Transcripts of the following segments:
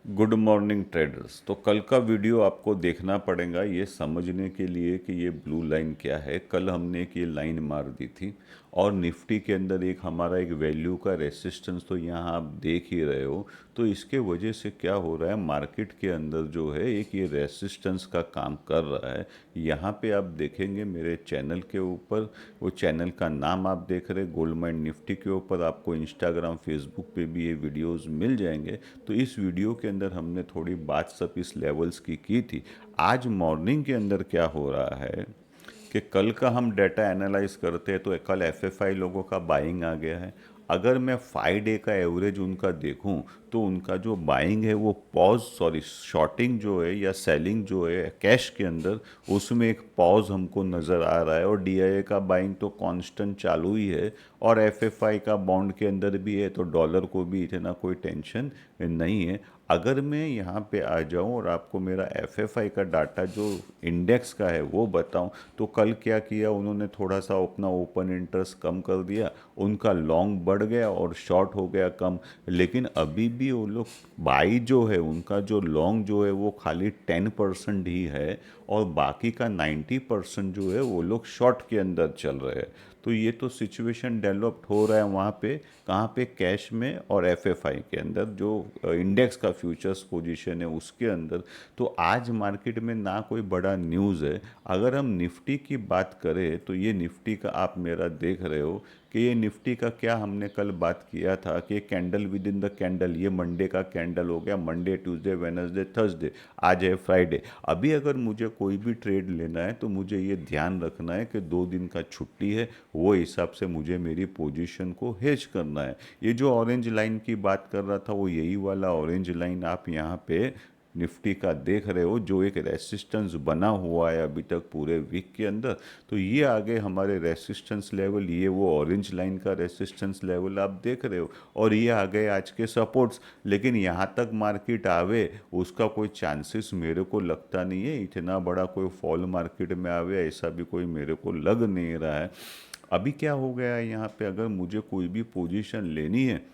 Good morning traders. तो कल का वीडियो आपको देखना पड़ेगा ये समझने के लिए कि ये ब्लू लाइन क्या है। कल हमने एक ये लाइन मार दी थी और निफ्टी के अंदर एक हमारा एक वैल्यू का रेसिस्टेंस तो यहाँ आप देख ही रहे हो। तो इसके वजह से क्या हो रहा है, मार्केट के अंदर जो है एक ये रेसिस्टेंस का काम कर रहा है। यहाँ पे आप देखेंगे मेरे चैनल के ऊपर, वो चैनल का नाम आप देख रहे हैं गोल्ड माइन निफ्टी के ऊपर, आपको इंस्टाग्राम फेसबुक पे भी ये वीडियोस मिल जाएंगे। तो इस वीडियो के अंदर हमने थोड़ी बात सब इस लेवल्स की थी। आज मॉर्निंग के अंदर क्या हो रहा है कि कल का हम डाटा एनालाइज करते हैं तो कल एफएफआई लोगों का बाइंग आ गया है। अगर मैं 5 डे का एवरेज उनका देखूं तो उनका जो बाइंग है वो पॉज सॉरी शॉर्टिंग जो है या सेलिंग जो है कैश के अंदर, उसमें एक पॉज हमको नज़र आ रहा है। और डीआईए का बाइंग तो कांस्टेंट चालू ही है और एफएफआई का बॉन्ड के अंदर भी है, तो डॉलर को भी इतना कोई टेंशन नहीं है। अगर मैं यहाँ पे आ जाऊँ और आपको मेरा एफएफआई का डाटा जो इंडेक्स का है वो बताऊँ, तो कल क्या किया उन्होंने, थोड़ा सा अपना ओपन इंटरेस्ट कम कर दिया, उनका लॉन्ग बढ़ गया और शॉर्ट हो गया कम। लेकिन अभी भी वो लोग बाई जो है उनका जो लॉन्ग जो है वो खाली 10% ही है और बाकी का 90% जो है वो लोग शॉर्ट के अंदर चल रहे हैं। तो ये तो सिचुएशन डेवलप्ड हो रहा है वहाँ पे, कहाँ पे, कैश में और एफएफआई के अंदर जो इंडेक्स का फ्यूचर्स पोजीशन है उसके अंदर। तो आज मार्केट में ना कोई बड़ा न्यूज़ है। अगर हम निफ्टी की बात करें तो ये निफ्टी का आप मेरा देख रहे हो कि ये निफ्टी का क्या हमने कल बात किया था कि candle with in the candle, ये मंडे का कैंडल हो गया, मंडे ट्यूसडे वेडनेसडे थर्सडे, आज है फ्राइडे। अभी अगर मुझे कोई भी ट्रेड लेना है तो मुझे ये ध्यान रखना है कि 2 दिन का छुट्टी है, वो हिसाब से मुझे मेरी पोजीशन को हेज करना है। ये जो ऑरेंज लाइन की बात कर रहा था वो यही वाला ऑरेंज लाइन आप यहाँ पे निफ्टी का देख रहे हो, जो एक रेसिस्टेंस बना हुआ है अभी तक पूरे वीक के अंदर। तो ये आगे हमारे रेसिस्टेंस लेवल, ये वो ऑरेंज लाइन का रेसिस्टेंस लेवल आप देख रहे हो, और ये आ गए आज के सपोर्ट्स। लेकिन यहाँ तक मार्केट आवे उसका कोई चांसेस मेरे को लगता नहीं है, इतना बड़ा कोई फॉल मार्केट में आवे ऐसा भी कोई मेरे को लग नहीं रहा है। अभी क्या हो गया है यहाँ पे, अगर मुझे कोई भी पोजीशन लेनी है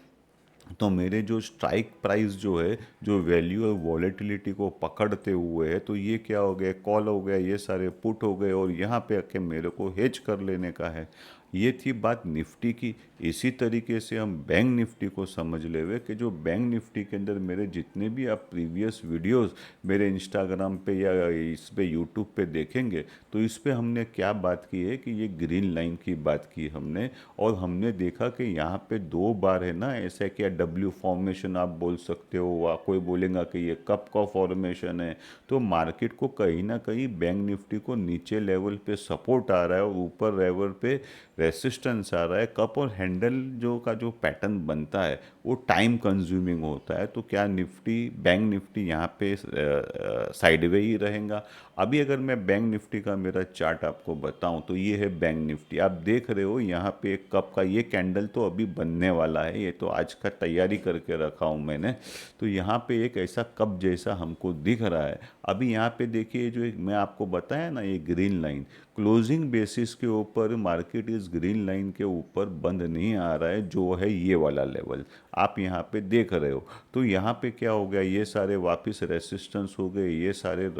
तो मेरे जो स्ट्राइक प्राइस जो है, जो वैल्यू और वॉलेटिलिटी को पकड़ते हुए है, तो ये क्या हो गया, कॉल हो गया, ये सारे पुट हो गए और यहाँ पे आके मेरे को हेज कर लेने का है। ये थी बात निफ्टी की। इसी तरीके से हम बैंक निफ्टी को समझ ले हुए कि जो बैंक निफ्टी के अंदर मेरे जितने भी आप प्रीवियस वीडियोस मेरे इंस्टाग्राम पे या इस पे यूट्यूब पे देखेंगे, तो इस पे हमने क्या बात की है कि ये ग्रीन लाइन की बात की हमने। और हमने देखा कि यहाँ पे 2 बार है ना ऐसा, क्या डब्ल्यू फॉर्मेशन आप बोल सकते हो, या कोई बोलेगा कि ये कप का फॉर्मेशन है। तो मार्केट को कहीं ना कहीं बैंक निफ्टी को नीचे लेवल पे सपोर्ट आ रहा है और ऊपर लेवल पे रेसिस्टेंस आ रहा है। कप और हैंडल जो का जो पैटर्न बनता है वो टाइम कंज्यूमिंग होता है। तो क्या निफ्टी, बैंक निफ्टी यहाँ पे साइडवे ही रहेगा। अभी अगर मैं बैंक निफ्टी का मेरा चार्ट आपको बताऊं तो ये है बैंक निफ्टी, आप देख रहे हो यहाँ पे एक कप का ये कैंडल तो अभी बनने वाला है, ये तो आज का तैयारी करके रखा हूँ मैंने। तो यहाँ पे एक ऐसा कप जैसा हमको दिख रहा है। अभी यहाँ पे देखिए, जो एक मैं आपको बताया ना ये ग्रीन लाइन, क्लोजिंग बेसिस के ऊपर मार्केट इस ग्रीन लाइन के ऊपर बंद नहीं आ रहा है, जो है ये वाला लेवल आप यहाँ पे देख रहे हो। तो यहाँ पे क्या हो गया, ये सारे वापस रेसिस्टेंस हो गए, ये सारे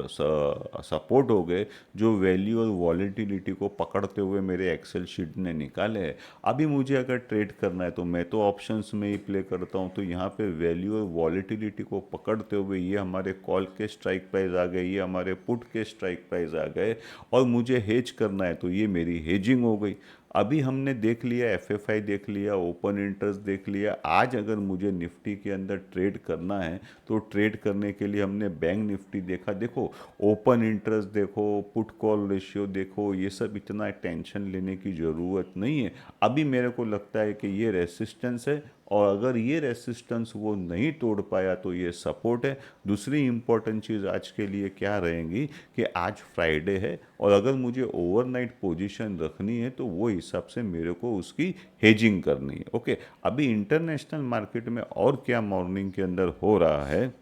सपोर्ट हो गए, जो वैल्यू और वॉलेटिलिटी को पकड़ते हुए मेरे एक्सेल शीट ने निकाले हैं। अभी मुझे अगर ट्रेड करना है तो मैं तो ऑप्शंस में ही प्ले करता हूँ। तो यहाँ पे वैल्यू और वॉलेटिलिटी को पकड़ते हुए ये हमारे कॉल के स्ट्राइक प्राइस आ गए, ये हमारे पुट के स्ट्राइक प्राइस आ गए, और मुझे हेज करना है तो ये मेरी हेजिंग हो गई। अभी हमने देख लिया एफएफआई, देख लिया ओपन इंटरेस्ट, देख लिया। आज अगर मुझे निफ्टी के अंदर ट्रेड करना है तो ट्रेड करने के लिए हमने बैंक निफ्टी देखा, देखो ओपन इंटरेस्ट देखो, पुट कॉल रेशियो देखो, ये सब इतना टेंशन लेने की ज़रूरत नहीं है। अभी मेरे को लगता है कि ये रेसिस्टेंस है, और अगर ये रेसिस्टेंस वो नहीं तोड़ पाया तो ये सपोर्ट है। दूसरी इंपॉर्टेंट चीज़ आज के लिए क्या रहेंगी कि आज फ्राइडे है, और अगर मुझे ओवरनाइट पोजीशन रखनी है तो वो हिसाब से मेरे को उसकी हेजिंग करनी है। ओके, अभी इंटरनेशनल मार्केट में और क्या मॉर्निंग के अंदर हो रहा है,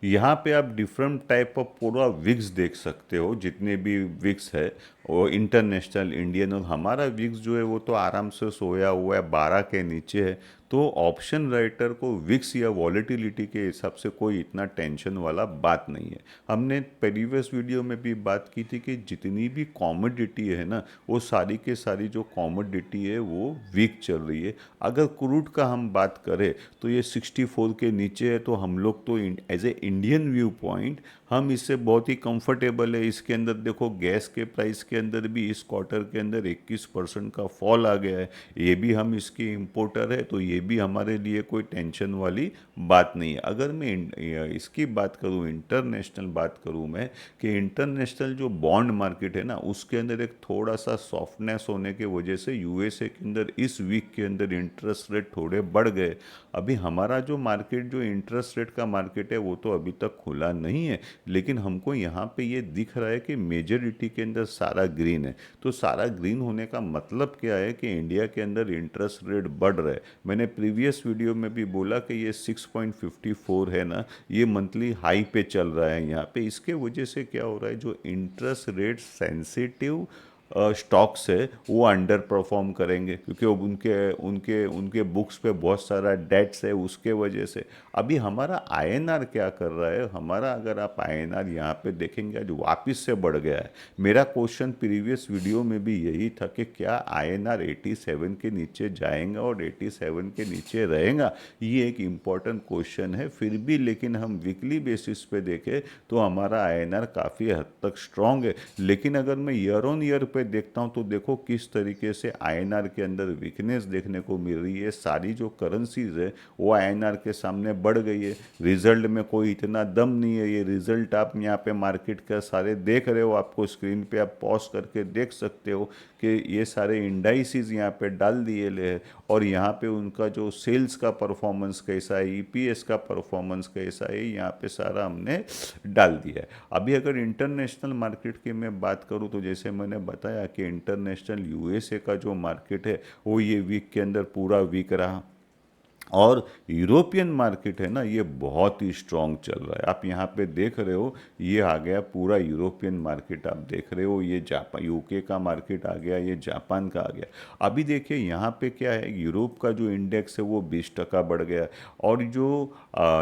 यहाँ पे आप डिफरेंट टाइप ऑफ पूरा विक्स देख सकते हो, जितने भी विक्स है वो इंटरनेशनल, इंडियन, और हमारा विक्स जो है वो तो आराम से सोया हुआ है, 12 के नीचे है। तो ऑप्शन राइटर को विक्स या वॉलेटिलिटी के हिसाब से कोई इतना टेंशन वाला बात नहीं है। हमने प्रीवियस वीडियो में भी बात की थी कि जितनी भी कॉमोडिटी है ना, वो सारी के सारी जो कॉमोडिटी है वो वीक चल रही है। अगर क्रूड का हम बात करें तो ये 64 के नीचे है, तो हम लोग तो as a Indian view point हम इससे बहुत ही कंफर्टेबल है। इसके अंदर देखो गैस के प्राइस के अंदर भी इस क्वार्टर के अंदर 21% का फॉल आ गया है। ये भी हम इसके इंपोर्टर है, तो ये भी हमारे लिए कोई टेंशन वाली बात नहीं है। अगर मैं इसकी बात करूँ, इंटरनेशनल बात करूँ मैं, कि इंटरनेशनल जो बॉन्ड मार्केट है ना, उसके अंदर एक थोड़ा सा सॉफ्टनेस होने की वजह से यूएसए के अंदर इस वीक के अंदर इंटरेस्ट रेट थोड़े बढ़ गए। अभी हमारा जो मार्केट, जो इंटरेस्ट रेट का मार्केट है, वो तो अभी तक खुला नहीं है, लेकिन हमको यहाँ पे ये दिख रहा है कि मेजॉरिटी के अंदर सारा ग्रीन है। तो सारा ग्रीन होने का मतलब क्या है कि इंडिया के अंदर इंटरेस्ट रेट बढ़ रहा है। मैंने प्रीवियस वीडियो में भी बोला कि ये 6.54 है ना, ये मंथली हाई पे चल रहा है यहाँ पे। इसके वजह से क्या हो रहा है, जो इंटरेस्ट रेट सेंसिटिव स्टॉक्स है वो अंडर परफॉर्म करेंगे, क्योंकि वो उनके उनके उनके बुक्स पे बहुत सारा डेट्स है, उसके वजह से। अभी हमारा आईएनआर क्या कर रहा है, हमारा अगर आप आईएनआर यहाँ पे देखेंगे आज वापस से बढ़ गया है। मेरा क्वेश्चन प्रीवियस वीडियो में भी यही था कि क्या आईएनआर 87 के नीचे जाएगा और 87 के नीचे रहेगा, ये एक इम्पॉर्टेंट क्वेश्चन है। फिर भी लेकिन हम वीकली बेसिस पे देखें तो हमारा आईएनआर काफ़ी हद तक स्ट्रांग है। लेकिन अगर मैं ईयर ऑन ईयर पे देखता हूँ तो देखो किस तरीके से आईएनआर के अंदर वीकनेस देखने को मिल रही है। सारी जो करेंसीज है वो आईएनआर के सामने बढ़ गई है। रिजल्ट में कोई इतना दम नहीं है। ये रिजल्ट आप यहाँ पे मार्केट का सारे देख रहे हो, आपको स्क्रीन पे आप पॉज करके देख सकते हो कि ये सारे इंडाइसिस यहाँ पे डाल दिए ले हैं, और यहाँ पे उनका जो सेल्स का परफॉर्मेंस कैसा है, ईपीएस का परफॉर्मेंस कैसा है, यहाँ पे सारा हमने डाल दिया है। अभी अगर इंटरनेशनल मार्केट की मैं बात करूँ तो जैसे मैंने बताया कि इंटरनेशनल यूएसए का जो मार्केट है वो ये वीक के अंदर पूरा वीक रहा, और यूरोपियन मार्केट है ना, ये बहुत ही स्ट्रांग चल रहा है। आप यहाँ पे देख रहे हो, ये आ गया पूरा यूरोपियन मार्केट, आप देख रहे हो, ये जापान यूके का मार्केट आ गया, ये जापान का आ गया। अभी देखिए यहाँ पे क्या है, यूरोप का जो इंडेक्स है वो 20% बढ़ गया, और जो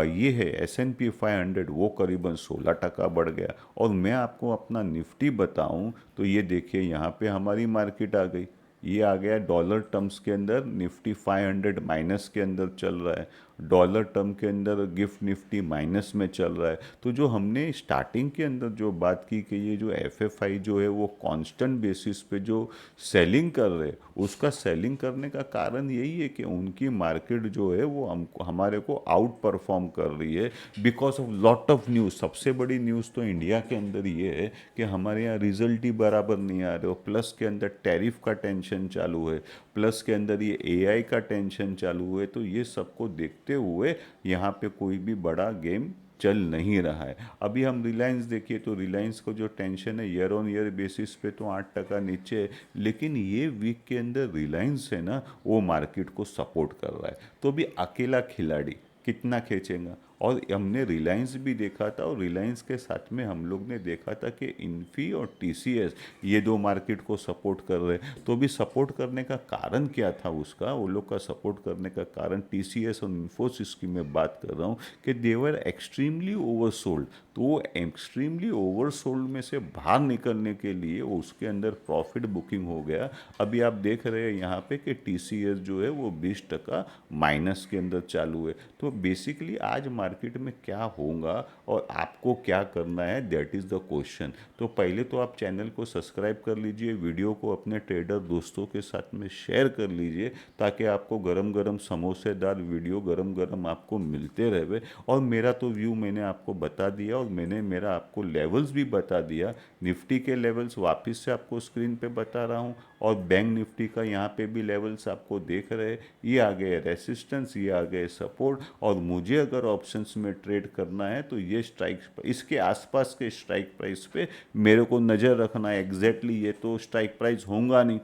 ये है S&P 500 वो करीबन 16% बढ़ गया। और मैं आपको अपना निफ्टी बताऊं तो ये देखिए यहाँ पे हमारी मार्केट आ गई, ये आ गया डॉलर टर्म्स के अंदर निफ्टी 500 माइनस के अंदर चल रहा है, डॉलर टर्म के अंदर गिफ्ट निफ्टी माइनस में चल रहा है। तो जो हमने स्टार्टिंग के अंदर जो बात की कि ये जो एफएफआई जो है वो कांस्टेंट बेसिस पे जो सेलिंग कर रहे, उसका सेलिंग करने का कारण यही है कि उनकी मार्केट जो है वो हमको हमारे को आउट परफॉर्म कर रही है because of lot of news. सबसे बड़ी न्यूज़ तो इंडिया के अंदर ये है कि हमारे यहाँ रिजल्ट ही बराबर नहीं आ रहे हो, प्लस के अंदर टैरिफ का टेंशन चालू है, प्लस के अंदर ये एआई का टेंशन चालू है। तो ये सबको देखते हुए यहाँ पे कोई भी बड़ा गेम चल नहीं रहा है। अभी हम रिलायंस देखिए तो रिलायंस को जो टेंशन है ईयर ऑन ईयर बेसिस पे तो 8% नीचे है, लेकिन ये वीक के अंदर रिलायंस है ना वो मार्केट को सपोर्ट कर रहा है। तो भी अकेला खिलाड़ी कितना खींचेगा। और हमने रिलायंस भी देखा था, और रिलायंस के साथ में हम लोग ने देखा था कि इन्फी और टीसीएस ये दो मार्केट को सपोर्ट कर रहे। तो भी सपोर्ट करने का कारण क्या था उसका, वो लोग का सपोर्ट करने का कारण टीसीएस और इन्फोसिस की मैं बात कर रहा हूँ कि देवर एक्सट्रीमली ओवरसोल्ड। तो वो एक्सट्रीमली ओवरसोल्ड में से बाहर निकलने के लिए उसके अंदर प्रॉफिट बुकिंग हो गया। अभी आप देख रहे हैं यहाँ पे कि टीसीएस जो है वो 20% माइनस के अंदर चालू है। तो बेसिकली आज मार्केट में क्या होगा और आपको क्या करना है, दैट इज़ द क्वेश्चन। तो पहले तो आप चैनल को सब्सक्राइब कर लीजिए, वीडियो को अपने ट्रेडर दोस्तों के साथ में शेयर कर लीजिए, ताकि आपको गरम गरम समोसेदार वीडियो गरम गरम आपको मिलते रहे। और मेरा तो व्यू मैंने आपको बता दिया, और मैंने मेरा आपको लेवल्स भी बता दिया। निफ्टी के लेवल्स वापस से आपको स्क्रीन पे बता रहा हूँ, और बैंक निफ्टी का यहाँ पे भी लेवल्स आपको देख रहे हैं। ये आ गए रेसिस्टेंस, ये आ गए सपोर्ट, और मुझे अगर ऑप्शंस में ट्रेड करना है तो ये स्ट्राइक, इसके आसपास के स्ट्राइक प्राइस पे मेरे को नज़र रखना है। एग्जैक्टली ये तो स्ट्राइक प्राइस होगा नहीं,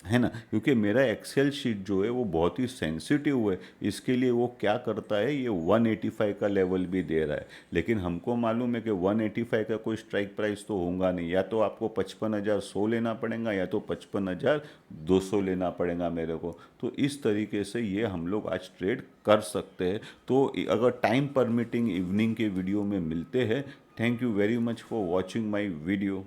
है ना, क्योंकि मेरा एक्सेल शीट जो है वो बहुत ही सेंसिटिव है। इसके लिए वो क्या करता है, ये 185 का लेवल भी दे रहा है, लेकिन हमको मालूम है कि 185 का कोई स्ट्राइक प्राइस तो होगा नहीं, या तो आपको 55,100 लेना पड़ेगा या तो 55,200 लेना पड़ेगा मेरे को। तो इस तरीके से ये हम लोग आज ट्रेड कर सकते हैं। तो अगर टाइम परमिटिंग इवनिंग के वीडियो में मिलते हैं। Thank you very much for watching my video.